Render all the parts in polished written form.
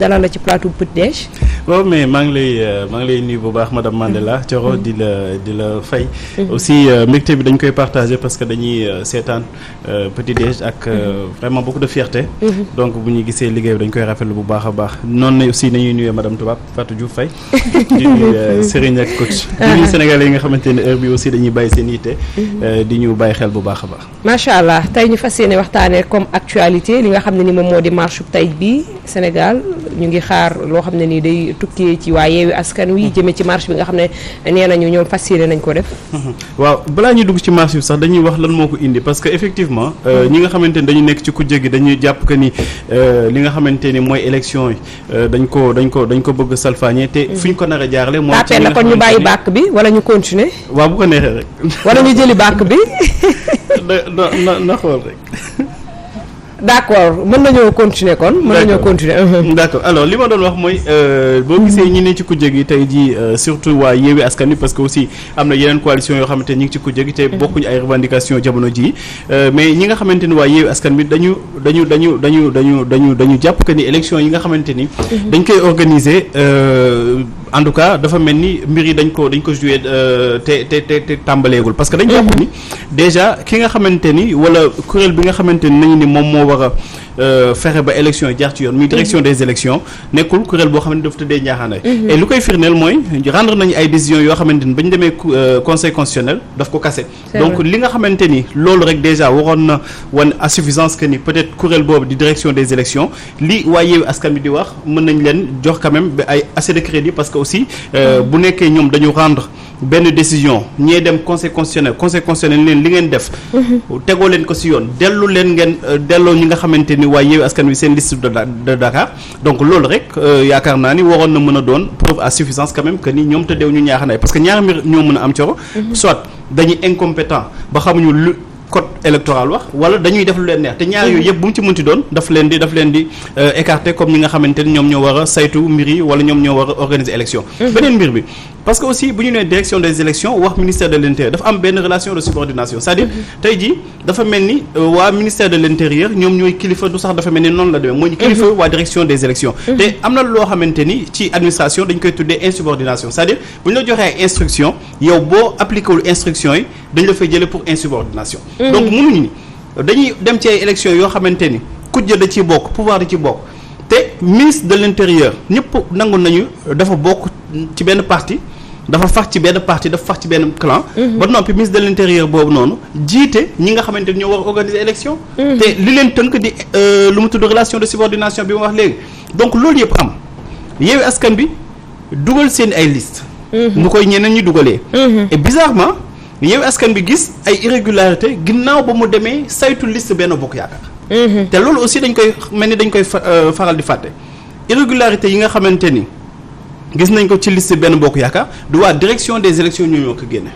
dalal la ci plateau Petit Déj. waaw mais maa ngi lay nuyu bu baax madame Mandela Thioro di la fay. aussi mbégte bi dañ koy partager parce que dañuy seetaan Petit Déj ak vraiment beaucoup de fierté. donc bu ñu gisee liggéey bi dañ koy rafetlu bu baax a baax noonu na aussi nañuy nuyee madame Toubab Fatou Diouf Faye. di nuyu Serigne ak coach. di nuyu Sénégalais yi nga xamante ne heure bi aussi dañuy bàyyi seen yitte. di ñu bàyyi xel bu baax a baax. macha allah tey ñu fas yéene waxtaanee comme actualité li nga xam ne ni moom moo di marche tey bii Sénégal ñu ngi xaar loo xam ne nii day tukkee ci waa Yewwi Askan Wi jëmee ci marche bi nga xam ne nee nañu ñoom fas yéene nañ ko def. waaw balaa ñuy dugg ci marche bi sax dañuy wax lan moo ko indi parce que effectivement ñi nga xamante ni dañu nekk ci kujje gi dañuy jàpp que ni li nga xamante ni mooy élection yi dañ ko bëgg salfaañe te fu ñu ko nar a jaarale. mooy ci la kon ñu bàyyi bàkk bi wala ñu continuer. waaw bu ko neexee rek. wala ñu jëli bàkk bi. na xool rek. d'accord mën nañoo continuer kon. mën nañoo continuer. d'accord alors li ma doon wax mooy boo gisee ñi ne ci kujje gi tey jii surtout waa Yewwi Askan Wi parce que aussi am na yeneen coalition yoo xamante ni ñu ngi ci kujje gi te bokkuñu ay revendications jamono jii mais ñi nga xamante ni waa Yewwi Askan Wi dañu jàpp que ni élection yi nga xamante ni. dañ koy organiser en tout cas dafa mel ni mbir yi dañ ko joué te tàmbaleegul parce que dañ jàpp ni déjà ki nga xamante ni wala kuréel bi nga xamante ni nañu ni moom moo war a fexe ba élection yi jaar ci yoon muy direction des élections nekkul kuréel boo xam ne dafa tëddee njaaxaanaay et lu koy firndeel mooy rendre nañu ay décisions yoo xamante ni ba ñu demee conseil constitutionnel daf ko kase donc li nga xamante ni loolu rek déjà waroon na wan à suffisance que ni peut-être kuréel boobu di direction des élections li waa Yewwi Askan Wi di wax mën nañ leen jox quand même ba ay assez de crédit parce que aussi bu nekkee ñoom dañu rendre benn décision ñee dem conseil constitutionnel leen li ngeen def tegoo leen ko ci yoon delloo ñi nga xamante ni waa Yewwi Askan Wi seen liste de Dakar donc loolu rek yaakaar naa ni waroon na mën a doon preuve à suffisance quand même que ni ñoom tëddeew ñu ñaaxanaay parce que ñaari mbir ñoo mën a am coro soit dañuy incompétent ba xamuñu lu code électoral wax wala dañuy def lu leen neex te ñaar yooyu yëpp bu mu ci mënti doon daf leen di écarter comme ñi nga xamante ni ñoom ñoo war a saytu mbir yi wala ñoom ñoo war a organiser élection beneen mbir bi parce que aussi bu ñu nee direction des élections wax ministère de l'intérieur dafa am benn relation de subordination c'est-à-dire tey jii dafa mel ni waa ministère de l'intérieur ñoom ñooy kilifa du sax dafa mel ni noonu la demee mooy kilifa waa direction des élections te am na loo xamante ni ci administration dañ koy tuddee insubordination c'est-à-dire bu ñu la joxee ay instruction yow boo appliqué wul instruction yi dañ la fay jëlee pour insubordination donc mënuñu ni dañuy dem ci ay élections yoo xamante ni kujje da ci bokk pouvoir da ci bokk te ministre de l'intérieur ñëpp nangu nañu dafa bokk ci benn parti dafa fax ci benn parti dafa fax ci benn clan ba noppi ministre de l'intérieur boobu noonu jiite ñi nga xamante ni ñoo war a organiser élection te li leen tënk di lu mu tudd relation de subordination bi ma wax léegi donc loolu yëpp am Yewwi Askan Wi dugal seen ay liste nu koy ñeneen ñi dugalee et bizarrement Yewwi Askan Wi gis ay irrégularité ginnaaw ba mu demee saytu liste Benno Bokk Yaakaar te loolu aussi dañ koy mel ni dañ koy faral di fàtte irrégularité yi nga xamante ni gis nañ ko ci liste Benno Bokk Yaakaar du waa direction des élections ñoo ko génne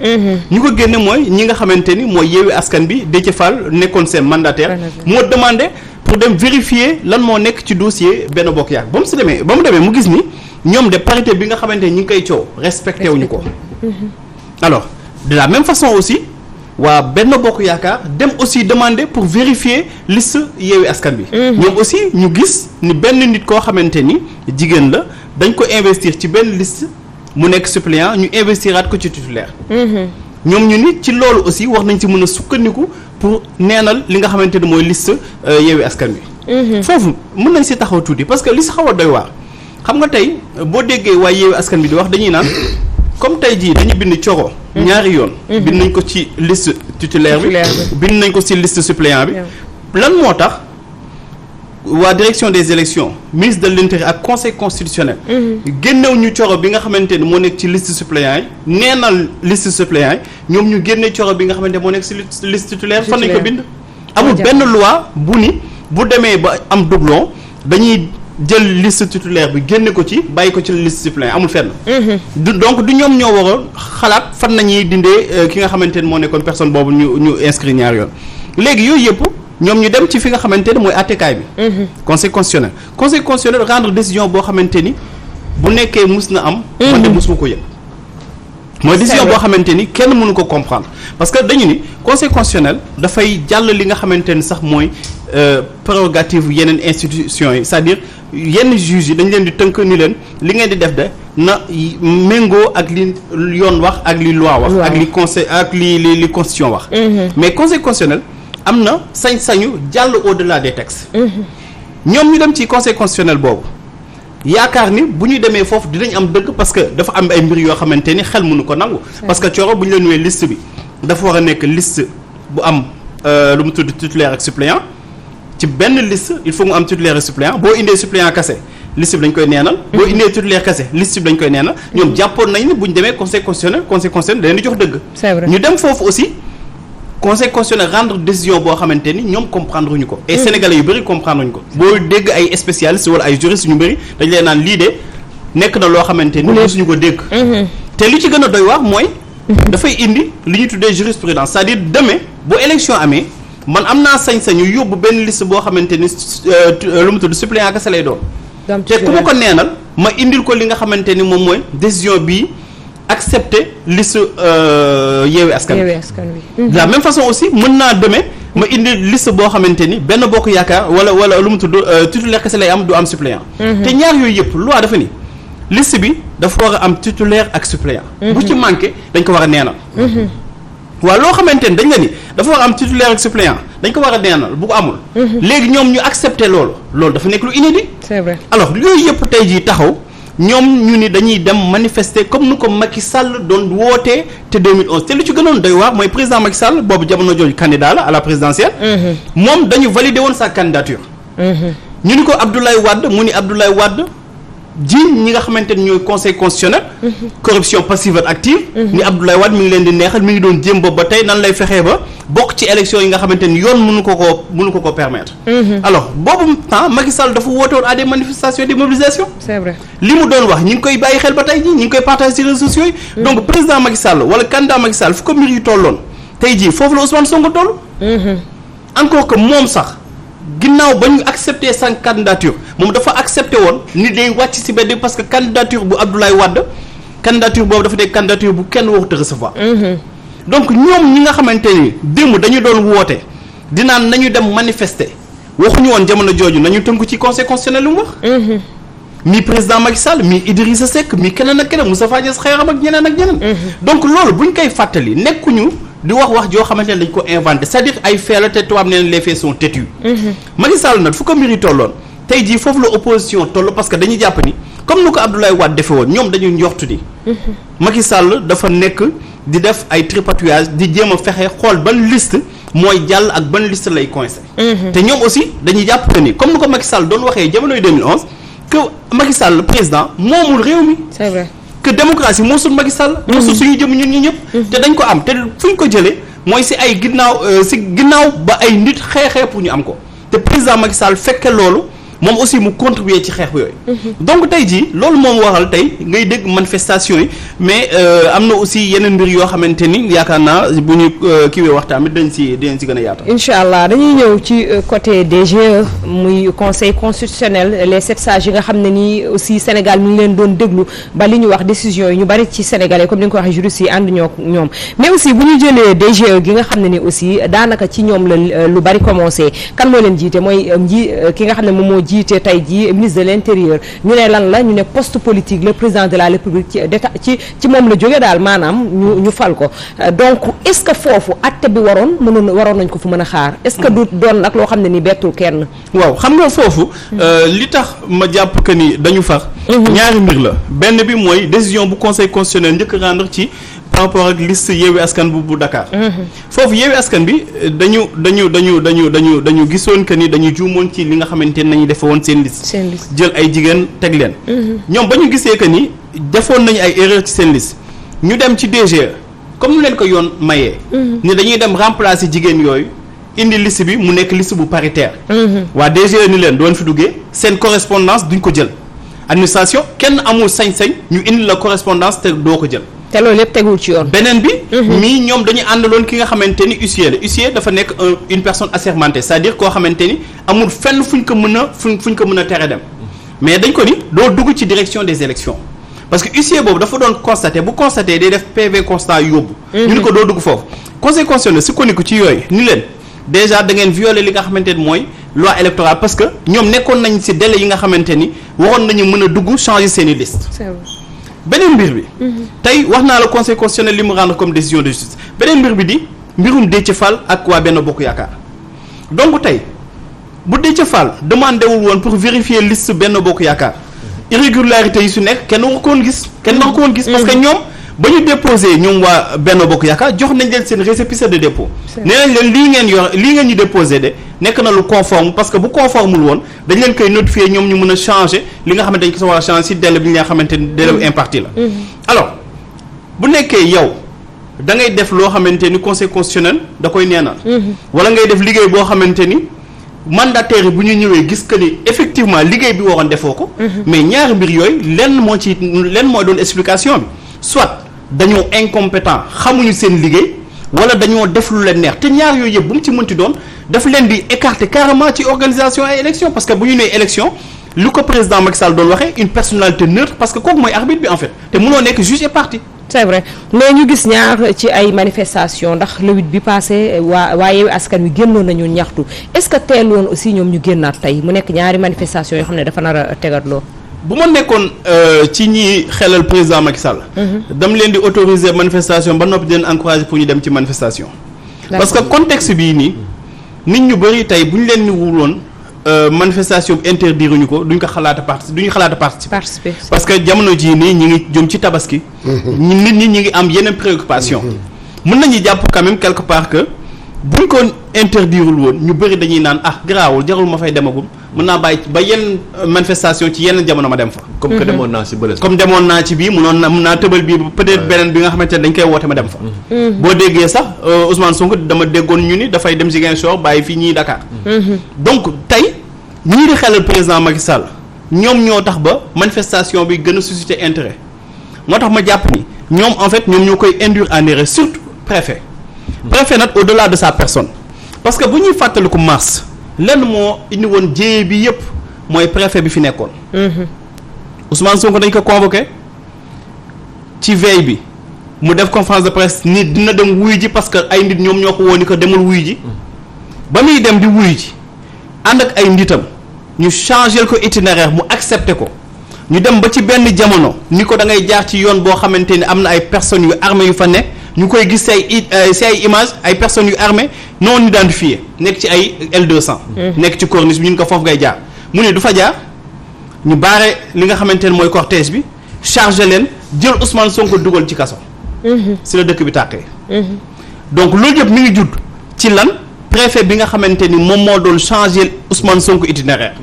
ñu ko génne mooy ñi nga xamante ni mooy Yewwi Askan Wi Déthié Fall nekkoon seen mandataire moo demandé pour dem vérifier lan moo nekk ci dossier Benno Bokk Yaakaar ba mu demee mu gis ni ñoom de parité bi nga xamante ni ñi ngi koy coow respecté wuñu ko alors de la même façon aussi waa Benno Bokk Yaakaar dem aussi demander pour vérifier liste Yewwi Askan Wi ñoom aussi ñu gis ni benn nit koo xamante ni jigéen la dañ ko investir ci benn liste mu nekk suppléant ñu investiraat ko ci titulaire ñoom ñu ni ci loolu aussi war nañ ci mën a sukkandiku pour neenal li nga xamante ni mooy liste Yewwi Askan Wi foofu mën nañ si taxaw tuuti parce que li si xaw a doy waar xam nga tey boo déggee waa Yewwi Askan Wi di wax dañuy naan comme tey jii dañu bind Thioro ñaari yoon bind nañ ko ci liste titulaire bi bind nañ ko ci liste suppléant bi lan moo tax waa direction des élections ministre de l'intérieur ak conseil constitutionnel génnew ñu Thioro bi nga xamante ni moo nekk ci liste suppléant yi neenal liste suppléant yi ñoom ñu génne Thioro bi nga xamante moo nekk ci liste titulaire fan lañ ko bind amul benn loi bu ni bu demee ba am doublon dañuy jël liste titulaire bi génne ko ci bàyyi ko ci liste suppléant amul fenn donc du ñoom ñoo waroon xalaat fan nañuy dindee ki nga xamante ni moo nekkoon personne boobu ñu inscrit ñaar yoon léegi yooyu yëpp ñoom ñu dem ci fi nga xamante ni mooy àttekaay bi conseil constitutionnel rendre décision boo xamante ni bu nekkee mus na am man de mus ma ko yëg mooy décision boo xamante ni kenn mënu ko comprendre parce que dañu ni conseil constitutionnel dafay jàll li nga xamante ni sax mooy prérogative yeneen institutions yi c'est-à-dire yenn juges yi dañ leen di tënk ni leen li ngeen di def de na méngoo ak li yoon wax ak li loi wax ak li conseil ak li constitution wax mais conseil constitutionnel am na sañ-sañu jàll au-delà des textes ñoom ñu dem ci conseil constitutionnel boobu yaakaar ni bu ñu demee foofu dinañ am dëgg parce que dafa am ay mbir yoo xamante ni xel mënu ko nangu parce que coro bu ñu leen wee liste bi dafa war a nekk liste bu am lu mu tudd titulaire ak suppléant ci benn liste il faut mu am titulaire ak suppléant boo indee suppléant kese liste bi dañ koy neenal boo indee titulaire kese liste bi dañ koy neenal ñoom jàppoon nañ ne bu ñu demee conseil constitutionnel da leen di jox dëgg ñu dem foofu aussi conseil constitutionnel rendre décision boo xamante ni ñoom comprendre ñu ko et sénégalais yu bëri comprendre ñu ko boo dégg ay spécialistes wala ay juristes ñu bëri dañ leen naan lii de nekk na loo xamante ni mosuñu ko dégg te li ci gën a doy wax mooy dafay indi li ñuy tuddee jurisprudence c'est-à-dire demain bu élection amee man am naa sañ-sañu yóbbu benn liste boo xamante ni lu mu tudd suppléant kese lay doon te ku ma ko neenal ma indil ko li nga xamante ni moom mooy décision bii accepter liste Yewwi Askan Wi de la même façon aussi mën naa demee ma indi liste boo xamante ni benn bokk yaakaar wala lu mu tudd titulaire kese lay am du am suppléant te ñaar yooyu yëpp loi dafa ni liste bi dafa war a am titulaire ak suppléant bu ci manqué dañ ko war a neenal waaw loo xamante ni dañ la ni dafa war a am titulaire ak suppléant dañ ko war a neenal bu ko amul léegi ñoom ñu accepter loolu dafa nekk lu inédit c'est vrai alors yooyu yëpp tey jii taxaw ñoom ñu ni dañuy dem manifester comme nu ko Macky Sall doon wootee te 2011 te lu ci gënoon doy waar mooy président Macky Sall boobu jamono jooju candidat la à la présidentielle moom dañu valider woon sa candidature ñu ni ko Abdoulaye Wade mu ni Abdoulaye Wade jiiñ ñi nga xamante ni ñooy conseil constitutionnel corruption passive ak active ni Abdoulaye Wade mi ngi leen di neexal mi ngi doon jéem boobu ba tey nan lay fexee ba bokk ci élection yi nga xamante ni yoon mënu ko ko permettre alors boobu temps Macky Sall dafa woote woon à des manifestations des mobilisations c'est vrai li mu doon wax ñi ngi koy bàyyi xel ba tey jii ñi ngi koy partager ci réseaux sociaux yi donc président Macky Sall wala candidat Macky Sall fu ko mbir yu tolloon tey jii foofu la Ousmane Sonko toll encore que moom sax ginnaaw ba ñu accepté sa candidature moom dafa accepté woon ni day wàcc ci benn parce que candidature bu Abdoulaye Wade candidature boobu dafa nekk candidature bu kenn warut a recevoir donc ñoom ñi nga xamante ni démb dañu doon woote dinaan nañu dem manifester waxuñu woon jamono jooju nañu tënku ci conseil constitutionnel lu mu wax mi président Macky Sall mi Idrissa Seck mi keneen ak keneen Moustapha Niasse xeeram ak ñeneen ak ñeneen donc loolu buñ koy fàttali nekkuñu di wax joo xamante ne dañ ko inventé c'est-à-dire ay fee la te tubaab nee na les faits sont têtus Macky Sall nag fu ko mbir yi tolloon tey jii foofu la opposition toll parce que dañuy jàpp ni comme ni ko Abdoulaye Wade defe woon ñoom dañuy njortu ni Macky Sall dafa nekk di def ay tripatouillage di jéem a fexe xool ban liste mooy jàll ak ban liste lay coincé te ñoom aussi dañuy jàpp que ni comme ni ko Macky Sall doon waxee jamonoy 2011 que Macky Sall président moomul réew mi c'est vrai que démocratie moo sut Macky Sall moo sut suñu jëm ñun ñi ñëpp te dañ ko am te fu ñu ko jëlee mooy si ay ginnaaw ba ay nit xeexee pour ñu am ko te président Macky Sall fekke loolu moom aussi mu contribuer ci xeex yooyu donc tey jii loolu moom waral tey ngay dégg manifestation yi mais am na aussi yeneen mbir yoo xamante ni yaakaar naa bu ñu kiiwee waxtaan bi dañ si gën a yaatal incha allah dañuy ñëw ci côté DGE muy conseil constitutionnel les 7 sages yi nga xam ne nii aussi Sénégal mi ngi leen doon déglu ba li ñu wax décision yi ñu bari ci sénégalais comme ni nga ko waxee juristes yi ànd ñoom mais aussi bu ñu jëlee DGE gi nga xam ne ni aussi daanaka ci ñoom la lu bari commencé kan moo leen jiite mooy ki nga xam ne moom moo jiite tey jii ministre de l'intérieur ñu ne lan la ñu ne poste politique le président de la république ci moom la jóge daal maanaam ñu fal ko donc est-ce que foofu atte bi waroon nañ ko fu mën a xaar est-ce que du doon nag loo xam ne ni bettul kenn waaw xam nga foofu li tax ma jàpp que ni dañu far ñaari mbir la benn bi mooy décision bu conseil constitutionnel njëkk rendre ci par rapport ak liste Yewwi Askan bu Dakar foofu Yewwi Askan bi dañu gisoon que ni dañu juumoon ci li nga xamante ne nañu defe woon seen liste jël ay jigéen teg leen ñoom ba ñu gisee que ni defoon nañu ay erreur ci seen liste ñu dem ci DGE comme nu leen ko yoon mayee ni dañuy dem remplacer jigéen yooyu indi liste bi mu nekk liste bu paritaire waa DGE ni leen doon fi duggee seen correspondance duñ ko jël administration kenn amul sañ-sañ ñu indi la correspondance te doo ko jël te loolu lépp tegul ci yoon beneen bi mii ñoom dañu àndaloon ki nga xamante ni huissier la huissier dafa nekk une personne assermentée c'est-à-dire koo xamante ni amul fenn fuñ ko mën a tere dem mais dañ ko ni doo dugg ci direction des élections parce que huissier boobu dafa doon constater bu constater day def PV constat yóbbu ñu ni ko doo dugg foofu conseil constitutionnel si ko ni ko ci yooyu ni leen déjà da ngeen violer li nga xamante ni mooy loi électorale parce que ñoom nekkoon nañ ci délai yi nga xamante ni waroon nañu mën a dugg changer seeni liste. c'est vrai. beneen mbir bi. tey wax naa la conseil constitutionnel li mu rendre comme décision de justice beneen mbir bi di mbirum Déthié Fall ak waa Benno Bokk Yaakaar donc tey bu Déthié Fall demandé wul woon pour vérifier liste Benno Bokk Yaakaar irrégularité yi su nekk kenn war ko woon gis. kenn war ko woon gis. parce que ñoom ba ñu déposé ñoom waa Benno Bokk Yaakaar jox nañ leen seen récépissé de dépôt. nee nañ leen lii ngeen yor lii ngeen ñu déposé de nekk na lu conforme parce que bu conformul woon dañ leen koy notifier ñoom ñu mën a changer li nga xamante dañ ko sa war a changer si délai bi nga xamante ni délai imparti la. alors bu nekkee yow da ngay def loo xamante ni conseil constitutionnel da koy neenal. wala ngay def liggéey boo xamante ni mandataire yi bu ñu ñëwee gis que ni effectivement liggéey bi waroon defoo ko. mais ñaari mbir yooyu lenn mooy doon explication bi soit dañoo incompétent xamuñu seen liggéey wala dañoo def lu leen neex te ñaar yooyu yëpp bu mu ci mënti doon daf leen di écarter carrément ci organisation ay élection parce que bu ñu nee élection lu ko président Macky Sall doon waxee une personnalité neutre parce que kooku mooy arbitre bi en fait te mënoo nekk juge et partie. c'est vrai mais ñu gis ñaar ci ay manifestation ndax le 8 bi passé waa Yewwi Askan Wi génnoon nañu ñaxtu est-ce que teel woon aussi ñoom ñu génnaat tey mu nekk ñaari manifestation yoo xam ne dafa nar a tegatloo. bu ma nekkoon ci ñi xelal président Macky Sall. dama leen di autoriser manifestation ba noppi di leen encourager pour ñu dem ci manifestation. parce que contexte bii nii nit ñu bëri tey bu ñu leen ni wuloon manifestation bi interdire ñu ko duñ xalaata participer. parce que jamono jii nii ñi ngi jëm ci tabaski. nit ñi ngi am yeneen préoccupation mën nañu jàpp quand même quelque part que buñ ko interdirul woon ñu bëri dañuy naan garaawul jarul ma fay demagum mën naa bàyyi ba yenn manifestation ci yenn jamono ma dem fa. comme que demoon naa ci bële. comme demoon naa ci bii mën naa tëbal bii peut-être beneen bi nga xamante ne dañ koy woote ma dem fa. boo déggee sax Ousmane Sonko dama déggoon ñu ni dafay dem Ziguinchor bàyyi fii ñii Dakar. donc tey ñii di xelal président Macky Sall ñoom ñoo tax ba manifestation bi gën a susciter intérêt moo tax ma jàpp ni ñoom en fait ñoom ñoo koy induire en erreur surtout préfet nag au-delà de sa personne parce que bu ñuy fàttaliku mars lenn moo indi woon jéye bi yépp mooy préfet bi fi nekkoon. Ousmane Sonko dañ ko convoqué ci veille bi mu def conférence de presse nit dina dem wuyu ji parce que ay nit ñoom ñoo ko woo ni ko demul wuyu ji ba muy dem di wuyu ji ànd ak ay nditam ñu changer ko itinéraire mu accepté ko ñu dem ba ci benn jamono ni ko da ngay jaar ci yoon boo xamante ni am na ay personnes yu armées yu fa nekk ñu koy gis si ay images ay personnes yu armées non identifiées nekk ci ay L200. nekk ci corniche bi ñu ko foofu ngay jaar mu ne du fa jaar ñu baare li nga xamante ne mooy cortège bi chargé leen jël Ousmane Sonko dugal ci kaso. si la dëkk bi tàkkee. donc loolu yëpp mi ngi judd ci lan préfet bi nga xamante ni moom moo doon changer Ousmane Sonko itinéraire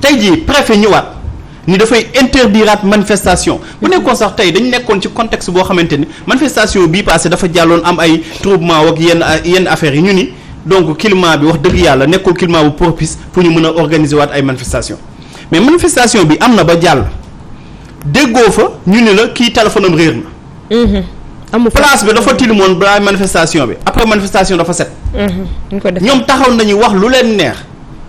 tey jii préfet ñëwaat ni dafay interdiraat manifestation bu nekkoon sax tey dañu nekkoon ci contexte boo xamante ni manifestation bii passé dafa jàlloon am ay troublement ak yenn affaires yi ñu ni donc climat bi wax dëgg yàlla nekkul climat bu propice pour ñu mën a organiser waat ay manifestation mais manifestation bi am na ba jàll déggoo fa ñu ni la kii téléphone am réer na. place bi dafa tilimoon balaa manifestation bi après manifestation dafa set. ñoom taxaw nañu wax lu leen neex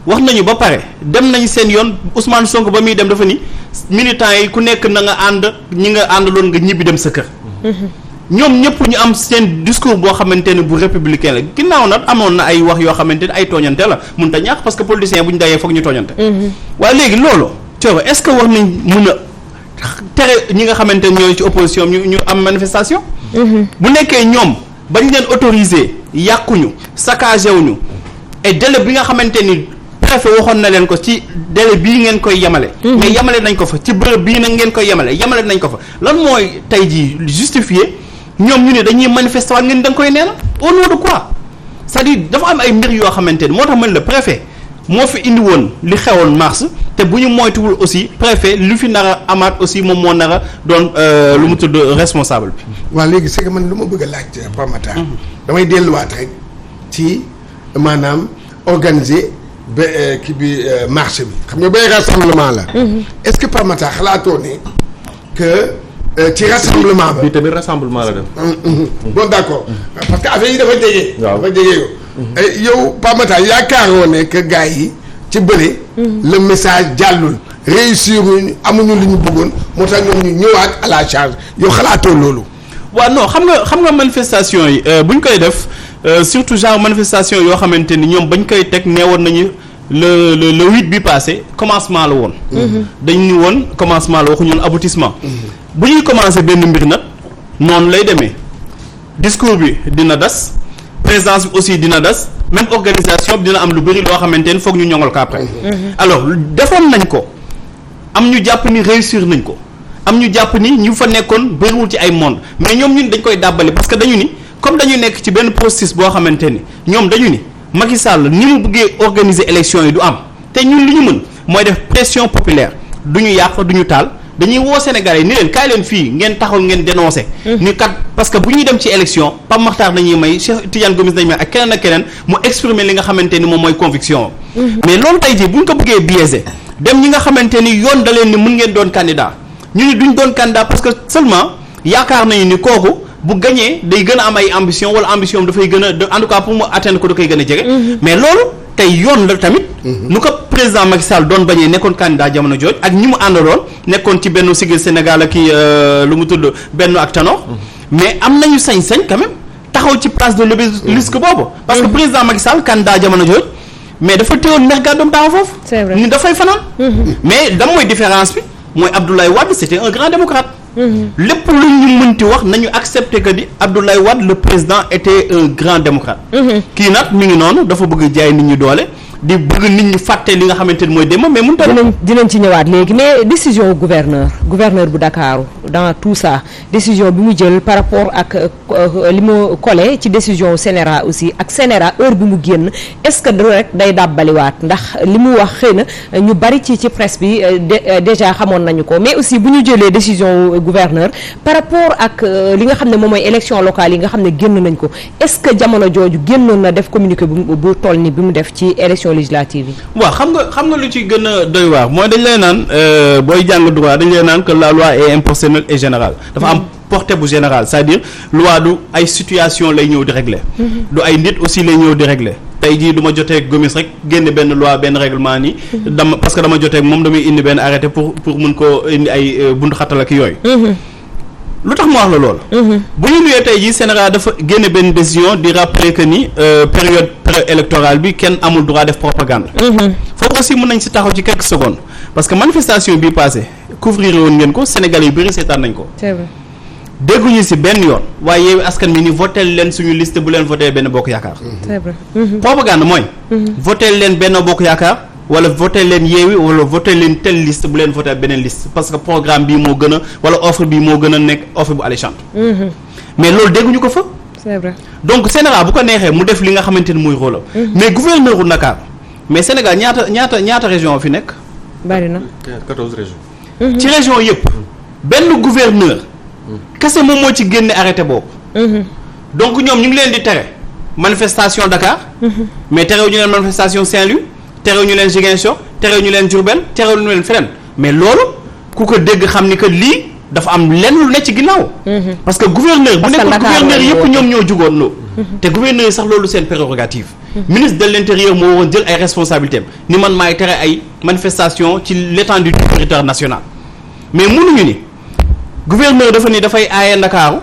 wax nañu ba pare dem nañu seen yoon Ousmane Sonko ba muy dem dafa ni militants yi ku nekk na nga ànd ñi nga àndaloon nga ñibbi dem sa kër. ñoom ñëpp ñu am seen discours boo xamante ne bu républicain la ginnaaw nag amoon na ay wax yoo xamante ne ay tooñante la mënut a ñàkk parce que politiciens bu ñu dayee foog ñu tooñante. waaye léegi loolu Thioro est-ce que war nañ mën a tere ñi nga xamante ne ñooy ci opposition ñu am manifestation. bu nekkee ñoom bañ leen autoriser yàquñu saccagé wuñu et délai bi nga xamante ni préfet waxoon na leen ko ci délai bii ngeen koy yemale. mais yemale nañ ko fa ci bërëb bii nag ngeen koy yemale nañ ko fa lan mooy tey jii justifier ñoom ñu ne dañuy manifester waat ngeen da nga koy nee na au nom de quoi c'est-à-dire dafa am ay mbir yoo xamante ni moo tax man le préfet moo fi indi woon li xewoon mars te bu ñu moytuwul aussi préfet lu fi nar a amaat aussi moom moo nar a doon lu mu tudd responsable bi. waaw léegi c'est que man lu ma bëgg a laaj Pamata damay delluwaat rek ci maanaam organiser ba kii bi marché bi xam nga bay rassemblement la. est-ce que Pamata xalaatoo ne que ci rassemblement ba. bii tamit rassemblement la def. bon d'accord parce que affaire yi dafa jege. waaw dafa jege yow Pamata yaakaaroo ne que gars yi ci bële. le message jàllul réussir amuñu li ñu bëggoon moo tax ñoom ñu ñëwaat à la charge yow xalaatoo loolu. waaw non xam nga manifestation yi bu ñu koy def surtout genre manifestation yoo xamante ni ñoom bañ koy teg neewoon nañu le 8 bi passé commencement la woon. dañ ni woon commencement la waxuñu woon aboutissement. bu ñuy commencé benn mbir nag noonu lay demee discours bi dina das présidence bi aussi dina das même organisation bi dina am lu bëri loo xamante ne foog ñu ñoŋal ko après. alors defoon nañ ko am ñu jàpp ni réussir nañ ko am ñu jàpp ni ñu fa nekkoon bëriwul ci ay monde mais ñoom ñun dañ koy dàbbali parce que dañu ni comme dañu nekk ci benn processus boo xamante ni ñoom dañu ni Macky Sall ni mu bëggee organiser élection yi du am te ñun li ñu mën mooy def pression populaire du ñu yàq du ñu taal dañuy woo Sénégalais yi ni leen kaay leen fii ngeen taxaw ngeen dénoncer. ni kat parce que bu ñuy dem ci élection Pape Makhtar nañuy may Cheikh Tidiane Gomis nañu may ak keneen mu exprimer li nga xamante ni moom mooy conviction mais loolu tey jii bu ñu ko bëggee biaiser dem ñi nga xamante ni yoon da leen ni mën ngeen doon candidat ñu ni duñ doon candidat parce que seulement yaakaar nañu ni kooku bu gañee day gën a am ay ambition wala ambition dafay gën a en tout cas pour mu atteindre ko da koy gën a jege. mais loolu tey yoon la tamit. nu ko président Macky Sall doon bañee nekkoon candidat jamono jooj ak ñi mu àndaloon nekkoon ci benn Siggil Sénégal ak kii lu mu tudd benn ak Tanor. mais am nañu sañ-sañ quand même taxaw ci place de l'obélisque boobu. parce que président Macky Sall candidat jamono jooj mais dafa teewoon mer gàddoom taxaw foofu. c'est vrai ni dafay fanaan. mais dama mooy différence bi mooy Abdoulaye Wade c'était un grand démocrate. lépp lu ñu mënti wax nañu accepter que ni Abdoulaye Wade le président était un grand démocrate. kii nag mi ngi noonu dafa bëgg jaay nit ñi doole di bëgg nit ñi fàtte li nga xamante ni mooy démb mais mënut a. dinañ ci ñëwaat léegi mais décision gouverneur bu Dakar dans tout ça décision bi mu jël par rapport ak li mu collé ci décision CNRA aussi ak CNRA heure bi mu génn est-ce que rek day dàbbaliwaat ndax li mu wax xëy na ñu bari ci presse bi déjà xamoon nañu ko mais aussi bu ñu jëlee décision gouverneur par rapport ak li nga xam ne moom mooy élection locale yi nga xam ne génn nañ ko est-ce que jamono jooju génnoon na def communiqué bu toll ni bi mu def ci élection législative yi. waaw xam nga lu ci gën a doy waar mooy dañ lay naan booy jàng droit dañ lay naan que la loi est impersonnelle et générale dafa am portée bu générale c'est-à-dire loi du ay situation lay ñëw di régler. du ay nit aussi lay ñëw di régler. tey jii du ma jotee ak Gomis rek génne benn loi benn règlement nii. parce que dama jotee ak moom damay indi benn arrêté pour mën koo indi ay buntu xatal ak yooyu. lu tax mu wax la loolu. bu ñu nuyee tey jii Sénégal dafa génne benn décision di rappeler que ni période électorale bi kenn amul droit def propagande. foofu aussi mën nañ si taxaw ci quelques secondes parce que manifestation bii passé couvrir woon ngeen ko Sénégalais yu bëri seetaan nañ ko. c'est vrai dégguñu si benn yoon waaye Yewwi Askan Wi ni voté leen suñu liste bu leen voté benn bokk yaakaar. c'est vrai. propagande mooy. voté leen benn bokk yaakaar. wala voté leen Yewwi wala voté leen telle liste bu leen voté beneen liste parce que programme bii moo gën a wala offre bii moo gën a nekk offre bu alléchante. mais loolu dégguñu ko fa. c'est vrai donc Sénégal bu ko neexee mu def li nga xamante ni muy rôle am. mais gouverneur u Dakar mais Sénégal ñaata région fi nekk. bari na 14 régions. ci région yëpp. benn gouverneur. kese moom moo ci génne arrêté boobu. donc ñoom ñu ngi leen di tere manifestation Dakar. mais terew ñu leen manifestation Saint-Louis. terew ñu leen Ziguinchor terew ñu leen Diourbel terew ñu leen feneen mais loolu ku ko dégg xam ni que lii dafa am lenn lu ne ci ginnaaw. parce que gouverneur bu nekk gouverneur yëpp ñoom ñoo jugoon loo te gouverneur yi sax loolu seen prérogative. ministre de l'intérieur moo waroon jël ay responsabilités am ni man maay tere ay manifestation ci l'étendue du territoire national mais mënuñu ni gouverneur dafa ni dafay aaye Ndakaaru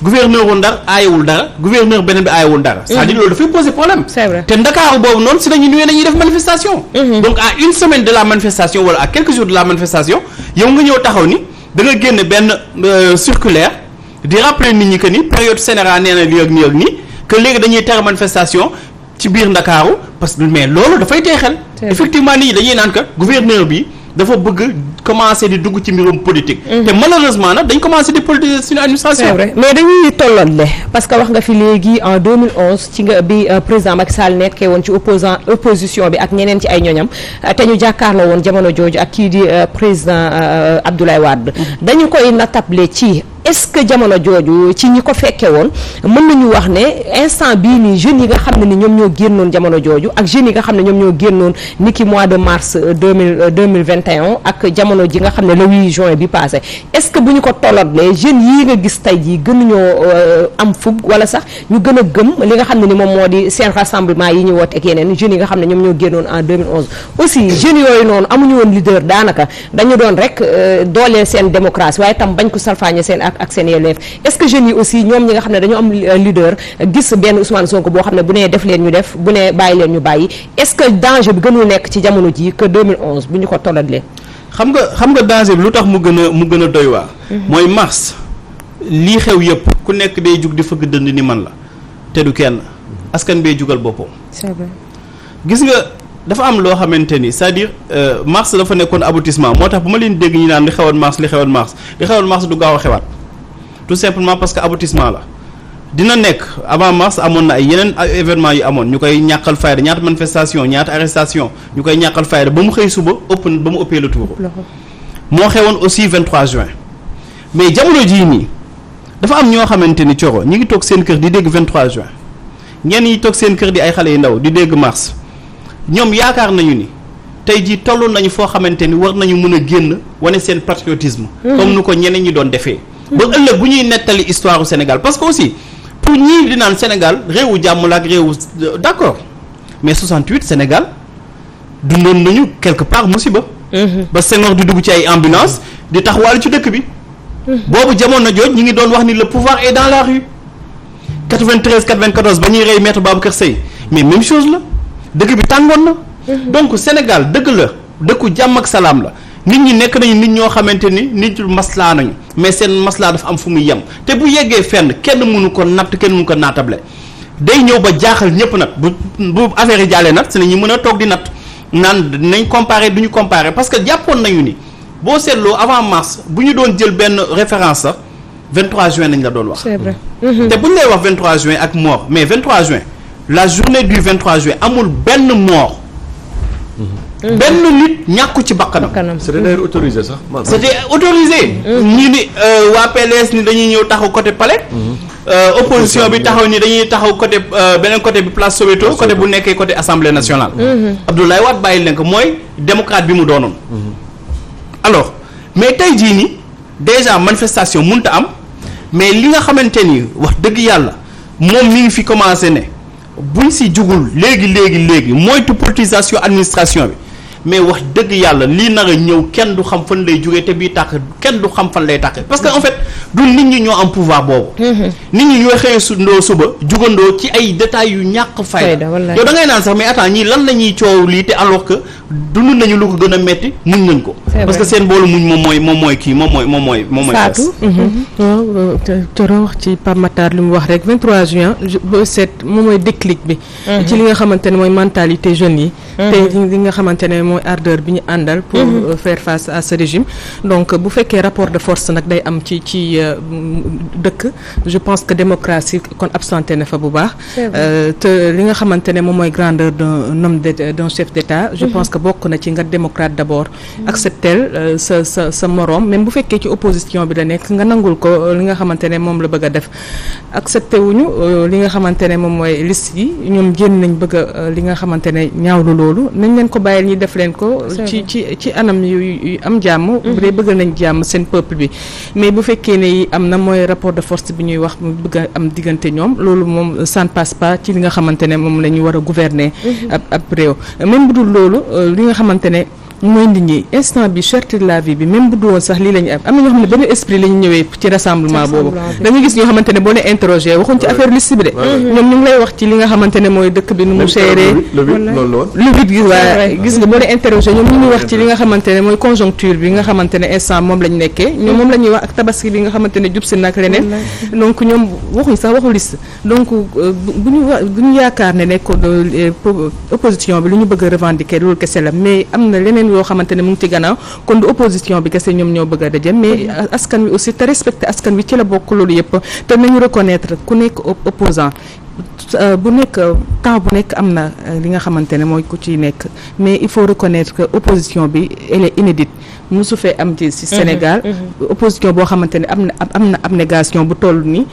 gouverneur wu Ndar aayewul dara gouverneur beneen bi aayewul dara. c'est-à-dire loolu dafay poser problème. c'est vrai te Ndakaaru boobu noonu si nañu ñëwee dañuy def manifestation. donc à une semaine de la manifestation wala à quelques jours de la manifestation yow nga ñëw taxaw ni da nga génne benn circulaire di rappeler nit ñi que ni période CNRA nee na lii ak nii ak nii que léegi dañuy tere manifestation ci biir Ndakaaru parce que mais loolu dafay tey xel. effectivement nit ñi dañuy naan que gouverneur bi dafa bëgg commencer di dugg ci mbirum politique. te malheureusement nag dañ commencer di politiser suñu administration. c'est vrai mais dañuy tolloonle parce que wax nga fi léegi en 2011 ci nga bi président Macky Sall nekkee woon ci opposition bi ak ñeneen ci ay ñoñam te ñu jàkkaarloo woon jamono jooju ak kii di président Abdoulaye Wade. dañu koy natable ci. est-ce que jamono jooju ci ñi ko fekke woon mën nañu wax ne instant bii nii jeunes yi nga xam ne ni ñoom ñoo génnoon jamono jooju ak jeunes yi nga xam ne ñoom ñoo génnoon ni ki mois de mars 2021 ak jamono ji nga xam ne le 8 juin bi passé est-ce que bu ñu ko tollootlee jeunes yii nga gis tey jii gënuñoo am fug wala sax ñu gën a gëm li nga xam ne ni moom moo di seen rassemblement yi ñu woote ak yeneen jeunes yi nga xam ne ñoom ñoo génnoon en 2011 aussi jeunes yooyu noonu amuñu woon leader daanaka dañu doon rek dooleel seen démocratie waaye tam bañ ko salfaañe seen ak seen yelleef est-ce que jeunes yi aussi ñoom ñi nga xam ne dañoo am leader gis benn Ousmane Sonko boo xam ne bu nee def leen ñu def bu nee bàyyi leen ñu bàyyi est-ce que danger bi gënul nekk ci jamono ji que 2011 bu ñu ko tollal leen. xam nga danger bi lu tax mu gën a doy waar. mooy mars lii xew yëpp ku nekk day jug di fëgg dënd ni man la te du kenn askan bee jugal boppam. c'est vrai. gis nga dafa am loo xamante ni c'est-à-dire mars dafa nekkoon aboutissement moo tax bu ma leen dégg ñu naan li xewoon mars du gaaw a xewaat tout simplement parce que aboutissement la. dina nekk avant mars amoon na ay yeneen événement yu amoon ñu koy ñàkkal fayda ñaata manifestation ñaata arrestation ñu koy ñàkkal fayda ba mu xëy suba ba mu ëppee le tour moo xewoon aussi 23 juin mais jamono jii nii dafa am ñoo xamante ni coro ñi ngi toog seen kër di dégg 23 juin ñenn ñi toog seen kër di ay xale yu ndaw di dégg mars ñoom yaakaar nañu ni tey jii toll nañu foo xamante ni war nañu mën a génn wane seen patriotisme comme nu ko ñeneen ñi doon defee ba ëllëg bu ñuy nettali histoire du Sénégal parce que aussi pour ñii di naan Sénégal réewu jàmm la ak réewu d'accord mais 68 Sénégal dundoon nañu quelque part musiba. ba Senghor di dugg ci ay ambulance di taxawal ci dëkk bi. boobu jamono jooj ñi ngi doon wax ni le pouvoir est dans la rue. 93 94 ba ñuy rey maître Babacar Seye mais même chose la dëkk bi tàngoon na. donc Sénégal dëgg la dëkku jàmm ak salaam la. nit ñi nekk nañu nit ñoo xamante ni nit maslaa nañu mais seen maslaa dafa am fu muy yem te bu yeggee fenn kenn mënu ko natt kenn mënu ko naatable day ñëw ba jaaxal ñëpp nag bu affaire yi jàllee nag si la ñu mën a toog di natt naan nañ comparer du ñu comparer parce que jàppoon nañu ni boo seetloo avant mars bu ñu doon jël benn référence sax 23 juin nañ la doon wax. c'est vrai. te bu ñu lay wax 23 juin ak mort mais 23 juin la journée du 23 juin amul benn mort. benn nit ñàkku ci bakkanam. c'était d'ailleurs autorisé sax. c'était autorisé. ñii ni waa PLS ni dañuy ñëw taxaw côté palais. opposition bi taxaw ni dañuy taxaw côté beneen côté bi place Soweto côté bu nekkee côté assemblée nationale. Abdoulaye Wade bàyyi leen ko mooy démocrate bi mu doonoon. alors mais tey jii nii déjà manifestation mënut a am mais li nga xamante ni wax dëgg yàlla moom mi ngi fi commencé ne buñ si jugul léegi moytu politisation administration bi. mais wax dëgg yàlla lii nar a ñëw kenn du xam fan lay jógee te bii tàkk kenn du xam fan lay tàkk parce que en fait du nit ñi ñoo am pouvoir boobu. nit ñi ñooy xëyee suba jugandoo ci ay détails yu ñàkk fayda yow da ngay naan sax mais attends ñii lan la ñuy coow lii te alors que dund nañu lu ko gën a metti muñ nañ ko. parce que seen boolu muñ moom mooy kii moom mooy. Fatou. waaw Thioro wax ci Pape Matar li mu wax rek 23 juin boo seet moom mooy déclic bi. ci li nga xamante ne mooy mentalité jeunes yi. te li nga xamante ne mooy ardeur bi ñu àndal pour faire face à ce régime donc bu fekkee rapport de force nag day am ci dëkk je pense que démocratie kon absenté na fa bu baax te li nga xamante ne moom mooy grandeur d'un chef d'État je pense que bokk na ci nga démocrate d'abord accepter sa moroom même bu fekkee ci opposition bi la nekk nga nangul ko li nga xamante ne moom la bëgg a def accepté wuñu li nga xamante ne moom mooy liste yi ñoom génn nañ bëgg a li nga xamante ne ñaawlu loolu nañ leen ko bàyyil ñi def leen ko ci anam yu am jàmm bu dee bëgg nañ jàmm seen peuple bi mais bu fekkee ne yi am na mooy rapport de force bi ñuy wax mu bëgg a am diggante ñoom loolu moom ça ne passe pas ci li nga xamante ne moom la ñu war a gouverner ab réew même bu dul loolu li nga xamante ne mooy nit ñi instant bi cherté de la vie bi même bu dul woon sax lii la ñu am na ñoo xam ne benn esprit la ñu ñëwee ci rassemblement boobu da nga gis ñoo xamante ne boo ne interroger waxuñ ci affaire liste bi de ñoom ñu ngi lay wax ci li nga xamante ne mooy dëkk bi nu mu seeree le vide gi waaye gis nga boo ne interroger ñoom ñu ngi wax ci li nga xamante ne mooy conjoncture bi nga xamante ne instant moom lañ nekkee ñoom moom la ñuy wax ak tabaski bi nga xamante ne jub si nag leneen donc ñoom waxuñ sax waxu liste donc bu ñu yaakaar ne nekk opposition bi lu ñu bëgg a revendiquer loolu kese la mais am na leneen yoo xamante ne mu ngi ci gannaaw kon du opposition bi kese ñoom ñoo bëgg a daje mais askan wi aussi te respecter askan wi ci la bokk loolu yëpp te nañu reconnaître ku nekk opposant bu nekk temps bu nekk am na li nga xamante ne mooy ku ciy nekk mais il faut reconnaître que opposition bi elle est inédite musu fee am ci Sénégal opposition boo xamante ne am na abnégation bu toll nii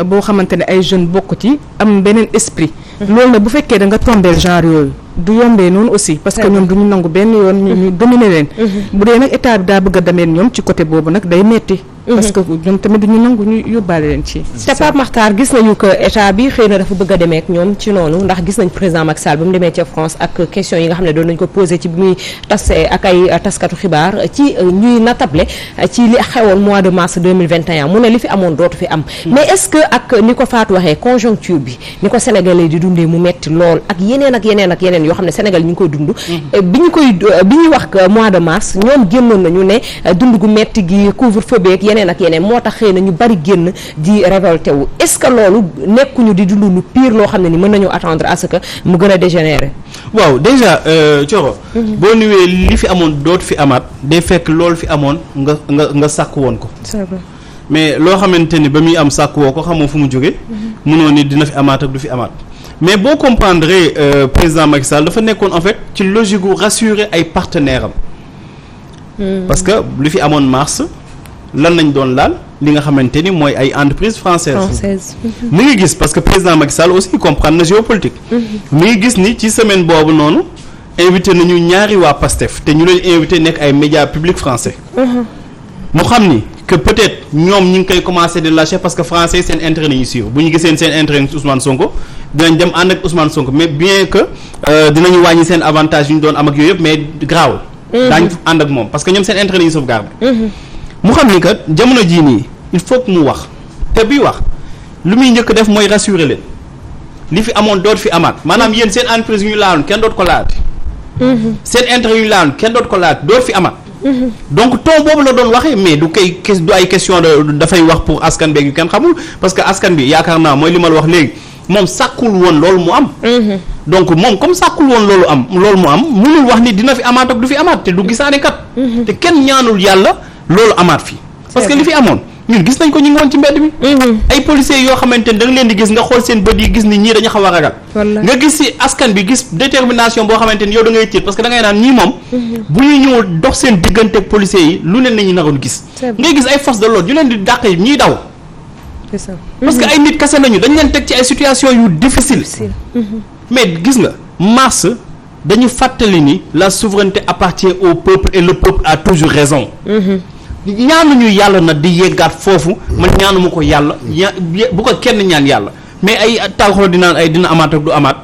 boo xamante ne ay jeunes bokk ci am beneen esprit loolu nag bu fekkee da nga tombeel genre yooyu du yombee noonu aussi parce que ñoom du ñu nangu benn yoon ñu dominer leen. bu dee nag état bi daa bëgg a demee ñoom ci côté boobu nag day metti parce que ñoom tamit du ñu nangu ñu yóbbaale leen ci. te Pape Makhtar gis nañu que état bi xëy na dafa bëgg a demee ak ñoom ci noonu ndax gis nañ président Macky Sall ba mu demee ca France ak question yi nga xam ne doon nañ ko posé ci bi muy tase ak ay taskatu xibaar ci ñuy natable ci li xewoon mois de mars 2021 mu ne li fi amoon dootu fi am. mais est-ce que ak ni ko Fatou waxee conjoncture bi ni ko Sénégalais di dundee mu metti lool ak yeneen ak yeneen ak yeneen yoo xam ne Sénégal ñu ngi koy dund. bi ñuy wax mois de mars ñoom génnoon nañu ne dund gu metti gi couvre-feu beeg yeneen ak yeneen moo tax xëy na ñu bari génn di révolté wu est-ce que loolu nekkuñu di dund lu pire loo xam ne ni mën nañu attendre à ce que mu gën a dégénérer. waaw déjà Thioro. boo nuwee li fi amoon dootu fi amaat day fekk loolu fi amoon nga sàkk woon ko. c'est vrai. mais loo xamante ni ba muy am sàkk woo ko xamoo fu mu jóge mënoo ni dina fi amaat ak du fi amaat mais boo comprendre président Macky Sall dafa nekkoon en fait ci logique gu rassurer ay partenaires am. parce que li fi amoon mars lan lañ doon laal li nga xamante ni mooy ay entreprises françaises. mi ngi gis parce que président Macky Sall aussi comprendre na géopolitique. mi ngi gis ni ci semaine boobu noonu invité nañu ñaari waa PASTEF te ñu leen invité nekk ay médias publics français. mu xam ni que peut-être ñoom ñi ngi koy commencer de lâcher parce que français seen intérêt nañu suivre bu ñu gisee seen intérêt Ousmane Sonko dinañ dem ànd ak Ousmane Sonko mais bien que dinañu wàññi seen avantage yu ñu doon am ak yooyu yëpp mais graawul. daañu ànd ak moom parce que ñoom seen intérêt nañu sauvegarder. mu xam ni que jamono jii nii il faut que mu wax te bii wax lu muy njëkk def mooy rassurer leen li fi amoon doot fi amaat maanaam yéen seen entreprise yu ñu laaloon kenn doot ko laati. seen intérêt yu ñu laaloon kenn doot ko laati doot fi amaat. donc ton boobu la doon waxee mais du ay question de dafay wax pour askan beeg yu kenn xamul parce que askan bi yaakaar naa mooy li ma la wax léegi moom sàkkul woon loolu mu am. donc moom comme sàkkul woon loolu mu am mënul wax ni dina fi amaat ak du fi amaat te du gisaane kat. te kenn ñaanul yàlla loolu amaat fi. parce que li fi amoon ñun gis nañ ko ñu ngi woon ci mbedd mi. ay policiers yoo xamante ni da nga leen di gis nga xool seen bët yi gis ni ñii dañu xaw a ragal. nga gis ci askan bi gis détermination boo xamante ni yow da ngay tiit parce que da ngay naan ñii moom. bu ñuy ñëw dox seen diggante ak policiers yi lu leen la ñuy naroon gis. ngay gis ay forces de l'ordre yu leen di dàq ñiy daw. c'est ça. parce que ay nit kese nañu dañ leen teg ci ay situations yu difficile. mais gis nga mars dañu fàttali ni la souveraineté appartient au peuple et le peuple a toujours raison. ñaanuñu yàlla na di yeggaat foofu man ñaanuma ko yàlla bu ko kenn ñaan yàlla mais ay taxaw dinaan ay dina amaat ak du amaat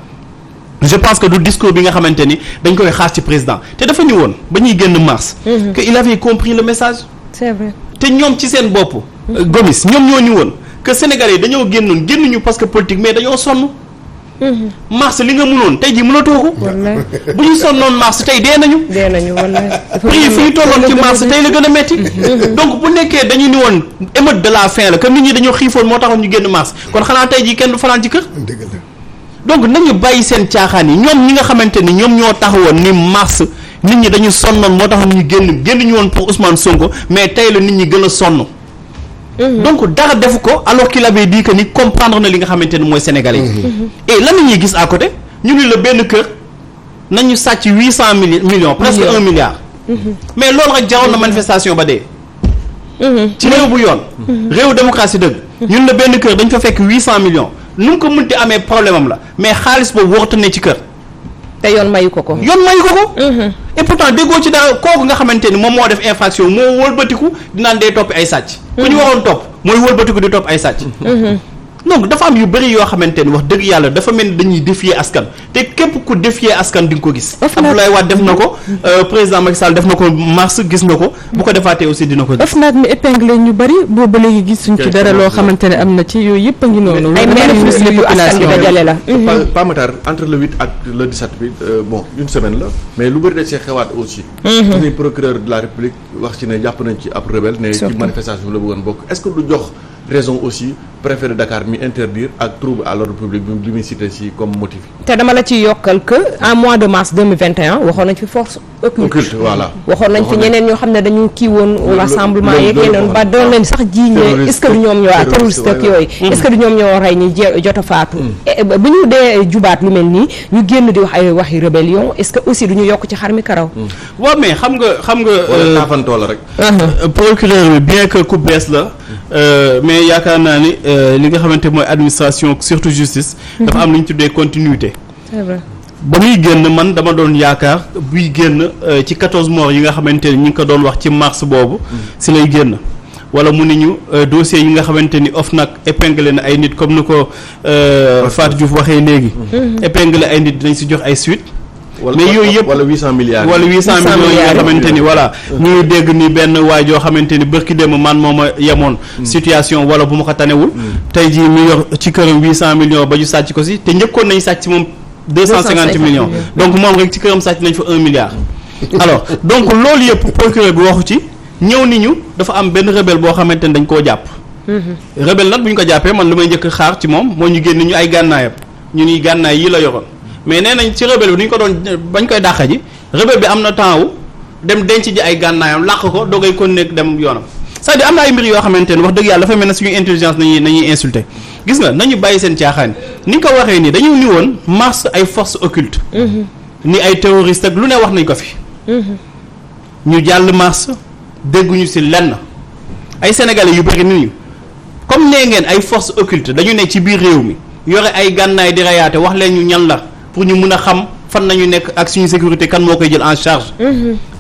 je pense que du discours bi nga xamante ni dañ koy xaar ci président te dafa ñu woon ba ñuy génn mars. que il avait compris le message. c'est vrai. te ñoom ci seen bopp. Gomis ñoom ñoo ñu woon que Sénégalais yi dañoo génnuñu parce que politique mais dañoo sonn. mars li nga mënoon tey jii mënatoo ko. bu ñu sonnoon mars tey dee nañu. wallaay. prix fi ñu tolloon ci mars tey la gën a metti. donc bu nekkee dañu ni woon émeute de la faim la que nit ñi dañoo xiifoon moo taxoon ñu génn mars kon xanaa tey jii kenn du fanaan ci kër. donc nañu bàyyi seen caaxaan yi ñoom ñi nga xamante ni ñoom ñoo taxawoon ni mars nit ñi dañu sonnoon moo taxoon ñu génn ñu woon pour Ousmane Sonko mais tey la nit ñi gën a sonn. donc dara defu ko alors qu'il avait dit que ni comprendre na li nga xamante ni mooy sénégalais yi. et lan la ñuy gis à côté ñu ni la benn kër nañu sàcc 800 millions presque 1 milliard. mais loolu rek jaroon na manifestation ba dee. ci réew bu yoon. réew démocratie dëgg. ñun la benn kër dañ fa fekk 800 millions nu mu ko mënti amee problème am la mais xaalis boobu warut ne ci kër. te yoon mayu ko ko. yoon mayu ko ko. et pourtant déggoo ci dara kooku nga xamante ni moom moo def infraction moo wëlbatiku dinaan dee toppi ay sàcc. ku ñu waroon topp mooy wëlbatiku di topp ay sàcc. donc dafa am yu bëri yoo xamante ni wax dëgg yàlla dafa mel ni dañuy défier askan te képp ku défier askan di nga ko gis. Abdoulaye Wade def na ko président Macky Sall def na ko mars gis nga ko bu ko defaatee aussi dina ko gis. OFNAC mi épinglé ñu bëri boobu ba léegi gisuñ ci dara loo xamante ne am na ci yooyu yëpp a ngi noonu. ay maire yu askan bi dajale la. Pape Makhtar entre le 8 ak le 17 bi bon une semaine la mais lu bëri da see xewaat aussi. ni procureur de la République wax ci ne jàpp nañ ci ab rebelle ne ci manifestation la bëggoon bokk est-ce que du jox raison aussi préfet de Dakar mi interdire ak trouble à l'ordre public bi li muy cité ci comme motif. te dama la ci yokkal que en mois de mars 2021 waxoon nañ fi force occulte voilà. waxoon nañ fi ñeneen ñoo xam ne dañu kii woon rassemblement yeeg yeneen ba doon leen sax jiiñ ne est-ce que du ñoom ñoo terroriste ak yooyu est-ce que du ñoom ñoo rey ñi jot a faatu bu ñu dee jubaat lu mel nii ñu génn di wax ay waxi rébellion est-ce que aussi du ñu yokk ci xar mi karaw. waaw mais xam nga wala taafantoo la rek. procureur bi bien que ku bees la mais yaakaar naa ni li nga xamante mooy administration surtout justice dafa am lu ñu tuddee continuité. c'est vrai. ba muy génn man dama doon yaakaar buy génn ci 14 morts yi nga xamante ni ñi ngi ko doon wax ci mars boobu si lay génn wala mu ne ñu dossiers yi nga xamante ni OFNAC épinglé na ay nit comme ni ko Fatou Diouf waxee léegi épinglé ay nit dinañ si jox ay suite mais yooyu yëpp wala 800 milliards wala 800 millions yi nga xamante ni voilà ñu ngi dégg ni benn waay joo xamante ni bërki démb man moo ma yemoon situation wala bu ma ko tanewul tey jii mu yor ci këram 800 millions ba ñu sàcc ko si te njëkkoon nañu sàcc ci moom 250 millions donc moom rek ci këram sàcc nañ fa 1 milliard alors donc loolu yëpp procureur bi waxu ci ñëw ni ñu dafa am benn rebelle boo xamante ni dañ koo jàpp rebelle nag bu ñu ko jàppee man lu may njëkk xaar ci moom moo ñu génn ñu ay gànnaayam ñu ni gànnaay yi la yoroon mais nee nañ ci rebelle bi ni ñu ko doon bañ koy dàqa ji rebelle bi am na temps wu dem denc ji ay gànnaayam làq ko doogay kon nekk dem yoonam c'est-à-dire am na ay mbir yoo xamante ne wax dëgg yàlla dafa mel ne suñu intelligence nañuy insulté gis nga nañu bàyyi seen caaxaan ni nga ko waxee nii dañu ni woon mars ay forces occultes ni ay terroristes ak lu ne wax nañ ko fi ñu jàll mars dégguñu ci lenn ay sénégalais yu bëri nit ñu comme nee ngeen ay forces occultes dañu ne ci biir réew mi yore ay gànnaay di rayaate wax leen ñu ñan la pour ñu mun a xam fan nañu nekk ak suñu sécurité kan moo koy jël en charge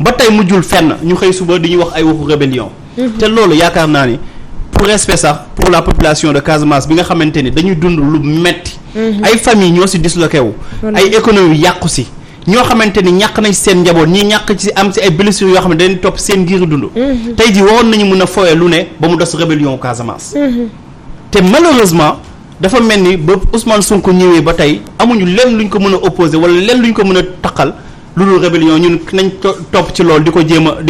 ba tey mujjul fenn ñu xëy suba di ñu wax ay waxu rébellion te loolu yaakaar naa ni pour respect sax pour la population de Casamance bi nga xamante ni dañuy dund lu metti ay famille ñoo si disloqué wu ay économie yàqu si ñoo xamante ni ñàkk nañ seen njaboot ñii ñàkk ci am si ay blessures yoo xam ne dañuy topp seen ngir dund tey ji waroon nañu mën a foyee lu ne ba mu des rébellion Casamance te malheureusement dafa mel ni ba Ousmane Sonko ñëwee ba tey amuñu lenn luñ ko mën a opposé wala lenn luñ ko mën a taqal lu dul rébellion ñun nañ topp ci loolu di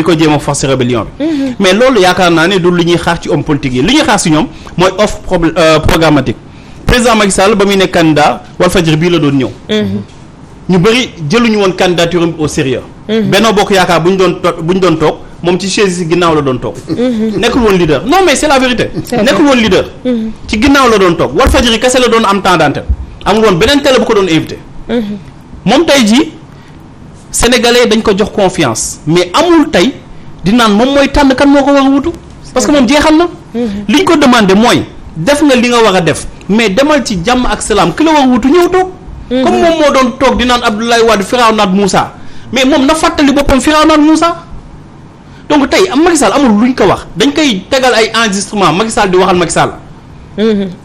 ko jéem a forcer rébellion bi mais loolu yaakaar naa ne du lu ñuy xaar ci homme politique yi li ñuy xaar si ñoom mooy offre programmatique président Macky Sall ba muy nekk candidat Walfadjri bii la doon ñëw ñu bëri jëluñu woon candidature am au sérieux Benno Bokk Yaakaar bu ñu doon toog moom ci chaise si ginnaaw la doon toog nekkul woon leader non mais c'est la vérité nekkul woon leader ci ginnaaw la doon toog Walfadjri kese la doon am temps d'antenne amul woon beneen télé bu ko doon invité moom tey jii sénégalais dañ ko jox confiance mais amul tey di naan moom mooy tànn kan moo ko war a wutu parce que moom jeexal na liñ ko demandé mooy def nga li nga war a def mais demal ci jàmm ak salaam ki la war a wutu ñëw toog comme moom moo doon toog di naan Abdoulaye Wade Firawna ak Moussa mais moom na fàttali boppam Firawna ak Moussa donc tey Macky Sall amul luñ ko wax dañ koy tegal ay enregistrement Macky Sall di waxal Macky Sall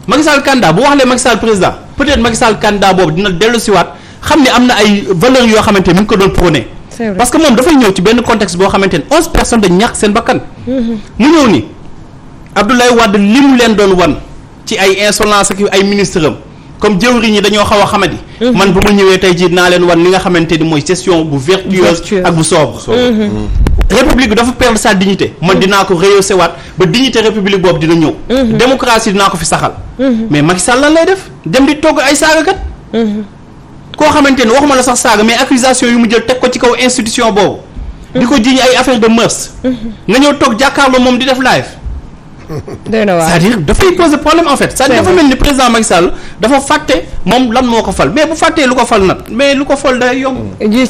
Macky Sall candidat bu waxlee Macky Sall président peut-être Macky Sall candidat boobu dina dellu siwaat xam ne am na ay valeurs yoo xamante ni mi ngi ko doon prôné parce que moom dafay ñëw ci benn contexte boo xamante ni 11 personnes dañ ñàkk seen bakkan mu ñëw ni Abdoulaye Wade li mu leen doon wan ci ay insolence ak ay ministre am comme jëwriñ ñi dañoo xaw a xamadi man bu ma ñëwee tey jii naa leen wan li nga xamante ni mooy gestion bu vertueuse ak bu sobre république bi dafa perdre sa dignité man dinaa ko rehausser waat ba dignité république boobu dina ñëw démocratie dinaa ko fi saxal mais Macky Sall lan lay def dem di togg ay saagakat koo xamante ni waxuma la sax saaga mais accusation yu mu jël teg ko ci kaw institution boobu di ko jiiñ ay affaire de mœurs nga ñëw toog jàkkaarloo moom di def live c'est-à-dire dafay poser problème en fait c'est-à-dire dafa mel ni président Macky Sall dafa fàtte moom lan moo ko fal mais bu fàttee lu ko fal nag mais lu ko fal day yomb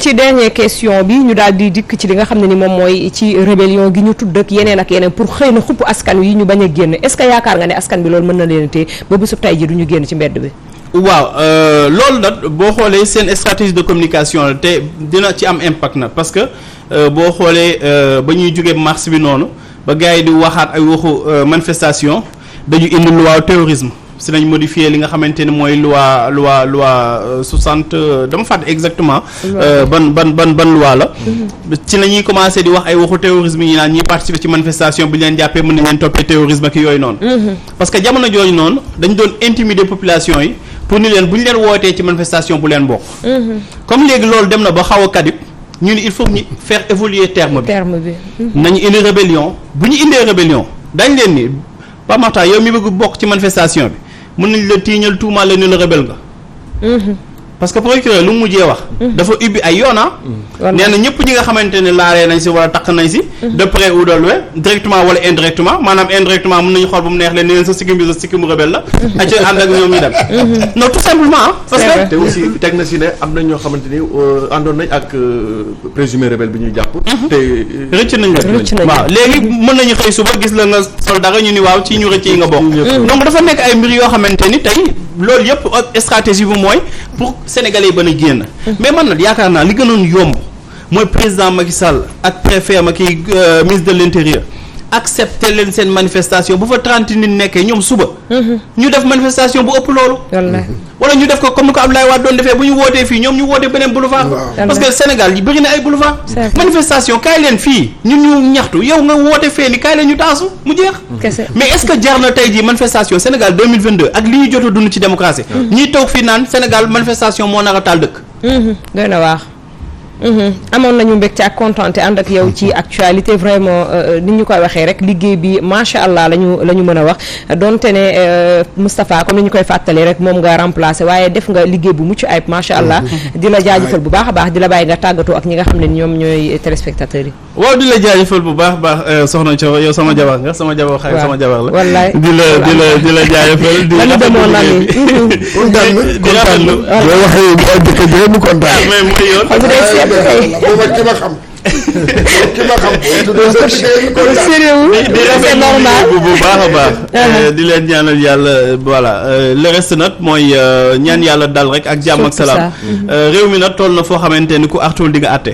ci dernière question bi ñu daal di dikk ci li nga xam ne ni moom mooy ci rébellion gi ñu tudd ak yeneen pour xëy na xupp askan wi ñu bañ a génn est-ce que yaakaar nga ne askan bi loolu mën na leen téye ba bésub tey ji du ñu génn ci mbedd bi waaw loolu nag boo xoolee seen stratégie de communication la te dina ci am impact nag parce que boo xoolee ba ñuy jógee mars bi noonu ba gars yi di waxaat ay waxu manifestation dañu indi loi terrorisme si nañ modifier li nga xamante ne mooy loi 60 dama fàtte exactement ban loi la ci la ñuy commencé di wax ay waxu terrorisme yi naan ñiy participer ci manifestation bu ñu leen jàppee mën nañ leen toppee terrorisme ak yooyu noonu parce que jamono jooju noonu dañ doon intimider population yi pour ni leen bu ñu leen wootee ci manifestation bu leen bokk comme léegi loolu dem na ba xaw a kadib ñu ni il faut ñu faire évoluer terme bi nañu indi rébellion bu ñu indee rébellion dañ leen ni Pape Makhtar yow mi bëgg bokk ci manifestation bi mën nañ la tiiñal tuumaal la ni la rebelle nga parce que procureur lu mu mujjee wax dafa ubbi ay yoona nee na ñëpp ñi nga xamante ne laalee nañ si wala takk nañ si de près ou de loin directement wala indirectement maanaam indirectement mën nañu xool ba mu neex leen ne leen sa sikkim bi sa sikkimu rebelle la ak ci ànd ak ñoom ñu dem non tout simplement parce que te aussi teg na si ne am na ñoo xamante ni àndoon nañ ak présumé rebelle bi ñuy jàpp te rëcc nañ la waaw léegi mën nañu xëy suba gis la nga sol dara ñu ni waaw ci ñu rëcc yi nga bokk donc dafa nekk ay mbir yoo xamante ni tey loolu yëpp stratégie bu mooy pour sénégalais yi ba na génn. mais man nag yaakaar naa li gënoon yomb mooy président Macky Sall ak préfet ma kii ministre de l'intérieur accepter leen seen manifestation bu fa 30 nit nekkee ñoom suba. ñu def manifestation bu ëpp loolu. wala ñu def ko comme ni ko Abdoulaye Wade doon defee bu ñu wootee fii ñoom ñu wootee beneen boulevard. parce que Sénégal yi bëri na ay boulevard. manifestation kaay leen fii ñun ñu ñaxtu yow nga woote fee ni kaay leen ñu taasu mu jeex. mais est-ce que jar na tey jii manifestation Sénégal 2022 ak li ñu jot a dund ci démocratie. ñiy toog fii naan Sénégal manifestation moo nar a taal dëkk. doy na waax. amoon nañu mbégte ak contenté ànd ak yow ci actualité vraiment ni ñu koy waxee rek liggéey bi macha allah la ñu mën a wax donte ne Moustapha comme ni ñu koy fàttalee rek moom nga remplacé waaye def nga liggéey bu mucc ayib macha allah. di la jaajëfal bu baax a baax di la bàyyi nga tàggatoo ak ñi nga xam ne ñoom ñooy téléspectateurs yi. waaw di la jaajëfal bu baax baax soxna Thiaw yow sama jabar nga sama jabar xarit sama jabar la. wallaay di la jaajëfal. di rafetlu boo waxee bu dëkk bi mu kontaan. mais mooy yoon. booba ki ma xam ki ma xam c'est normal bu baax a baax di leen ñaanal yàlla voilà le reste nag mooy ñaan yàlla dal rek ak jàmm ak salaam réew mi nag toll na foo xamante ni ku artul di nga àtte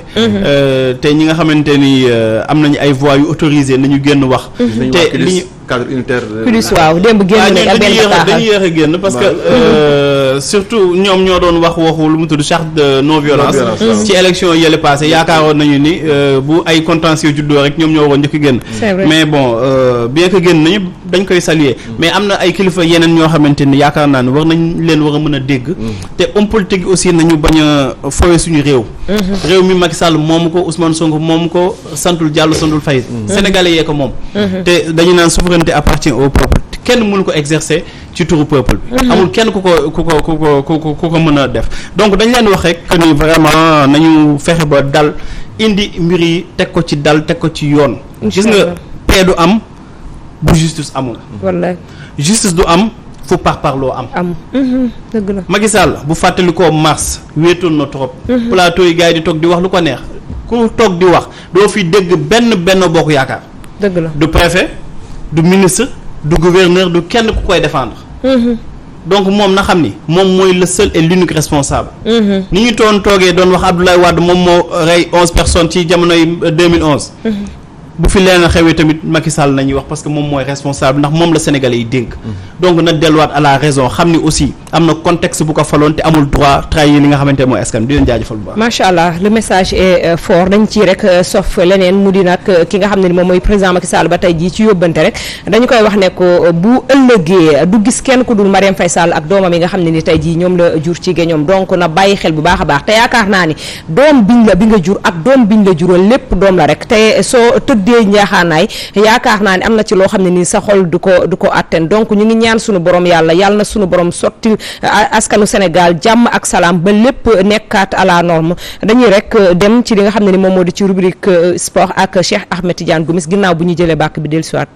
te ñi nga xamante ni am nañu ay voix yu autorisé nañu génn wax te li ñu cadre unitaire plus waaw démb génn nañ ak benn dañuy yéex a génn parce que surtout ñoom ñoo doon wax waxu lu mu tudd charte de non violence ci élection yële passé yaakaaroon nañu ni bu ay contentieux juddoo rek ñoom ñoo waroon njëkk génn mais bon bien que génn nañu dañ koy saluer mais am na ay kilifa yeneen ñoo xamante ni yaakaar naa ne war nañ leen war a mën a dégg te homme politique aussi nañu bañ a fowe suñu réew réew mi Macky Sall moomu ko Ousmane Sonko moomu ko santul Diallo santul Faye sénégalais yee ko moom te dañu naan souveraineté appartient au peuple kenn mënu ko exercer ci turu peuple bi amul kenn ku ko mën a def donc dañ leen wax rek que ni vraiment nañu fexe ba dal indi mbir yi teg ko ci dal teg ko ci yoon gis nga paix du am bu justice amul wallaay justice du am fu parparloo am dëgg la Macky Sall bu fàttali ko mars wéetoon na trop plateau yi gars yi di toog di wax lu ko neex ku toog di wax doo fi dégg benn bokk yaakaar dëgg la du préfet du ministre du gouverneur du kenn ku koy défendre donc moom na xam ni moom mooy le seul et l'unique responsable ni ñu toogee doon wax Abdoulaye Wade moom moo rey 11 personnes ci jamonoy 2011 bu fi leen xewee tamit Macky Sall nañuy wax parce que moom mooy responsable ndax moom la Sénégalais yi dénk donc na delluwaat à la raison xam ni aussi am na contexte bu ko faloon te amul droit trahir li nga xamante mooy askan di leen jaajëfal bu baax. macha allah le message est fort dañ ci rek sof leneen mu di nag ki nga xam ne ni moom mooy président Macky Sall ba tey jii ci yóbbante rek dañu koy wax ne ko bu ëllëgee du gis kenn ku dul Marième Faye Sall ak doomam yi nga xam ne ni tey jii ñoom la jur ci géñoom donc na bàyyi xel bu baax a baax te yaakaar naa ni doom bi nga jur ak doom biñ la jural lépp doom la rek te soo tëddee njaaxaanaay yaakaar naa ni am na ci loo xam ne nii sa xol du ko atten donc ñu ngi ñaan sunu borom yàlla na sunu borom sotti askanu Sénégal jàmm ak salaam ba lépp nekkaat à la norme dañuy rek dem ci li nga xam ne ni moom moo di ci rubrique sport ak Cheikh Ahmed Tidiane Gomis ginnaaw bu ñu jëlee bàkk bi dellusiwaat